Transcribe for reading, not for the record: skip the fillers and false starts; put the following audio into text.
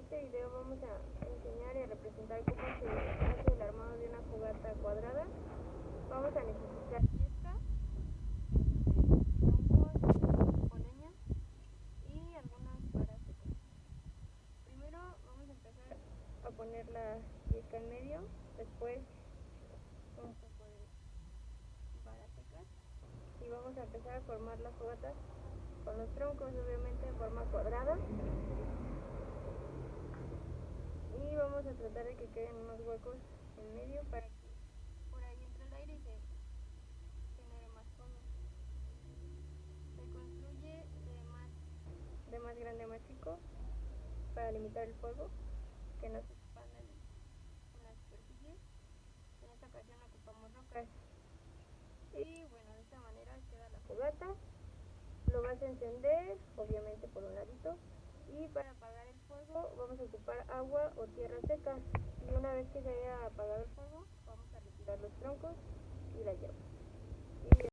este video vamos a enseñar y a representar cómo se hace el armado de una fogata cuadrada. Vamos a necesitar esta, troncos o leña y algunas varas secas. Primero vamos a empezar a poner la yesca en medio, después un poco de varas secas y vamos a empezar a formar la fogata con los troncos, obviamente en forma cuadrada. Y vamos a tratar de que queden unos huecos en medio para que por ahí entre el aire y se genere más fuego. Se construye de más grande a más chico para limitar el fuego, que no se expanda en la superficie. En esta ocasión ocupamos rocas. Y bueno, de esta manera queda la fogata. Lo vas a encender, obviamente por un ladito. Y para apagar el fuego vamos a ocupar agua o tierra seca. Y una vez que se haya apagado el fuego, vamos a retirar los troncos y la llave.